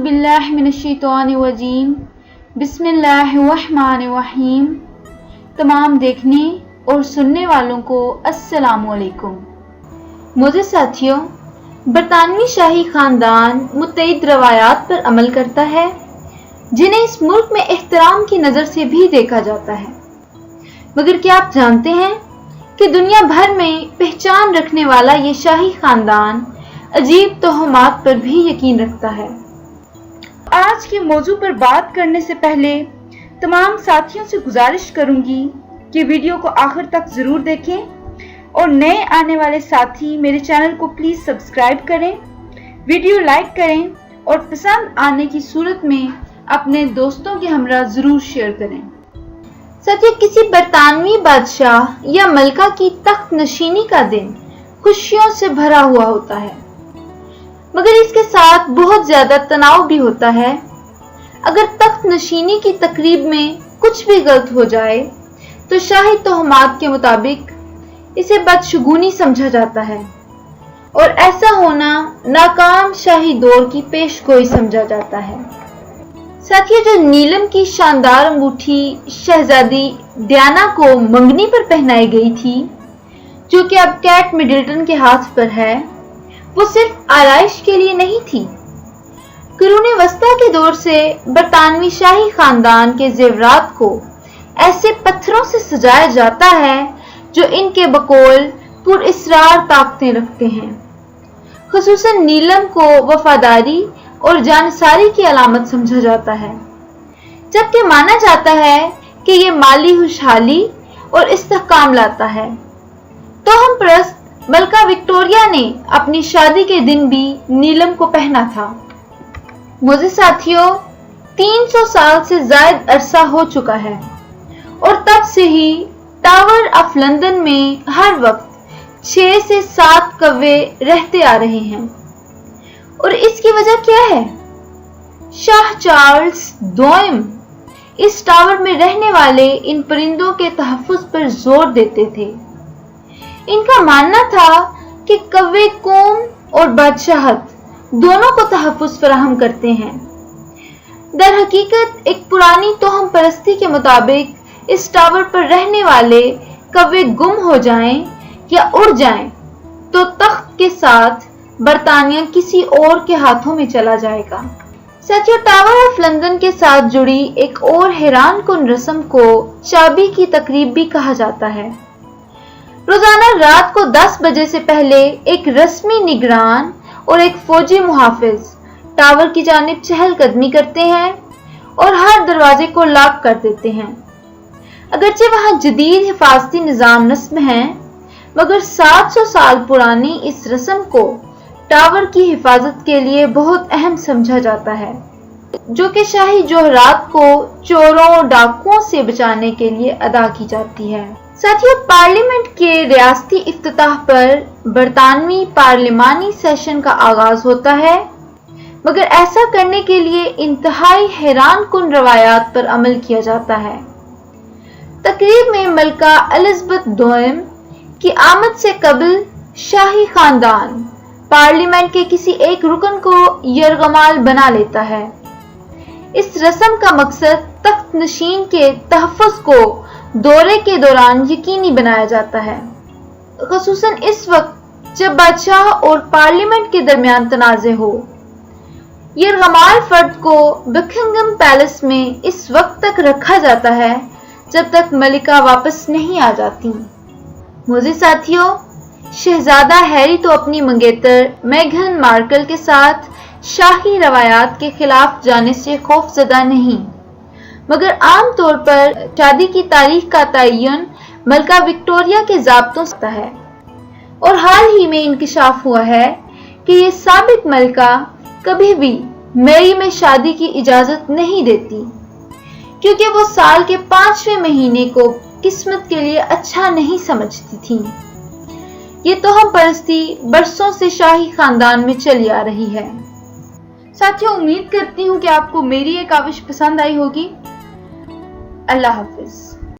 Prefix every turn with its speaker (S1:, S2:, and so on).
S1: बिल्लाहि मिनश्शैतानिर्रजीम बिस्मिल्लाहिर्रहमानिर्रहीम। तमाम देखने और सुनने वालों को अस्सलाम वालेकुम। मुझे साथियों, बरतानवी शाही खानदान मुतअद्दिद रवायात पर अमल करता है जिन्हें इस मुल्क में एहतराम की नज़र से भी देखा जाता है। मगर क्या आप जानते हैं कि दुनिया भर में पहचान रखने वाला ये शाही खानदान अजीब तोहमात पर भी यकीन रखता है। आज के मौजू पर बात करने से पहले तमाम साथियों से गुजारिश करूंगी कि वीडियो को आखिर तक जरूर देखें और नए आने वाले साथी मेरे चैनल को प्लीज सब्सक्राइब करें, वीडियो लाइक करें और पसंद आने की सूरत में अपने दोस्तों के हमरा जरूर शेयर करें। साथियों, किसी बरतानवी बादशाह या मलका की तख्त नशीनी का दिन खुशियों से भरा हुआ होता है, मगर इसके साथ बहुत ज्यादा तनाव भी होता है। अगर तख्त नशीनी की तकरीब में कुछ भी गलत हो जाए तो शाही तोहमात के मुताबिक इसे बदशगुनी समझा जाता है और ऐसा होना नाकाम शाही दौर की पेशगोई समझा जाता है। साथियों, जो नीलम की शानदार अंगूठी शहजादी डियाना को मंगनी पर पहनाई गई थी, जो कि अब केट मिडलटन के हाथ पर है, वो सिर्फ आराइश के लिए नहीं थी। कुरूने वस्ता के दौर से बरतानवी शाही खानदान के जेवरात को ऐसे पत्थरों से सजाया जाता है जो इनके बकौल पुरअसरार ताकतें रखते हैं। खुसूसन नीलम को वफादारी और जानसारी की अलामत समझा जाता है, जबकि माना जाता है कि ये माली खुशहाली और इस्तेहकाम लाता है। तोहम परस्त मलका विक्टोरिया ने अपनी शादी के दिन भी नीलम को पहना था। मुझे साथियों, 300 साल से ज्यादा अरसा हो चुका है और तब से ही टावर ऑफ लंदन में हर वक्त 6 से 7 कौवे रहते आ रहे हैं। और इसकी वजह क्या है? शाह चार्ल्स दोयम इस टावर में रहने वाले इन परिंदों के तहफ्फुज पर जोर देते थे। इनका मानना था कि कौवे कौम और बादशाहत दोनों को तहफ्फुज फराहम करते हैं। दर हकीकत एक पुरानी तोहम परस्ती के मुताबिक इस टावर पर रहने वाले कौवे गुम हो जाएं या उड़ जाएं तो तख्त के साथ बरतानिया किसी और के हाथों में चला जाएगा। साथियों, टावर ऑफ लंदन के साथ जुड़ी एक और हैरान कुन रस्म को चाबी की तकरीब भी कहा जाता है। रोजाना रात को 10 बजे से पहले एक रस्मी निगरान और एक फौजी मुहाफिज टावर की जानिब चहलकदमी करते हैं और हर दरवाजे को लॉक कर देते हैं। अगरचे वहां जदीद हिफाजती निजाम नस्ब है, मगर 700 साल पुरानी इस रस्म को टावर की हिफाजत के लिए बहुत अहम समझा जाता है, जो कि शाही जोहरात को चोरों डाकुओं से बचाने के लिए अदा की जाती है। साथियों, पार्लियामेंट के रियासती इफ्तिताह पर बरतानवी पार्लिमानी सेशन का आगाज होता है, मगर ऐसा करने के लिए इंतहाई हैरान कुन रवायात पर अमल किया जाता है। तकरीब में मलका एलिज़ाबेथ दोयम की आमद से कबल शाही खानदान पार्लियामेंट के किसी एक रुकन को यरगमाल बना लेता है। इस रस्म का मकसद तख्त नशीन के तहफ्फुज को दौरे के दौरान यकीनी बनाया जाता है, खुसूसन इस वक्त जब बादशाह और पार्लियामेंट के दरमियान तनाज़े हो। यरगमाल फर्द को बकिंघम पैलेस में इस वक्त तक रखा जाता है जब तक मलिका वापस नहीं आ जाती। मुझे साथियों, शहजादा हैरी तो अपनी मंगेतर मेघन मार्कल के साथ शाही रवायात के खिलाफ जाने से खौफजदा नहीं, मगर आम तौर पर शादी की तारीख का तयन मलका विक्टोरिया के ज़ाब्तों से होता है। और हाल ही में इंकशाफ हुआ है कि ये साबिक मलका कभी भी मई में शादी की इजाजत नहीं देती, क्योंकि वो साल के 5वें महीने को किस्मत के लिए अच्छा नहीं समझती थी। ये तोहम परस्ती बरसों से शाही खानदान में चली आ रही है। साथियों, उम्मीद करती हूँ कि आपको मेरी ये काविश पसंद आई होगी। अल्लाह हाफिज।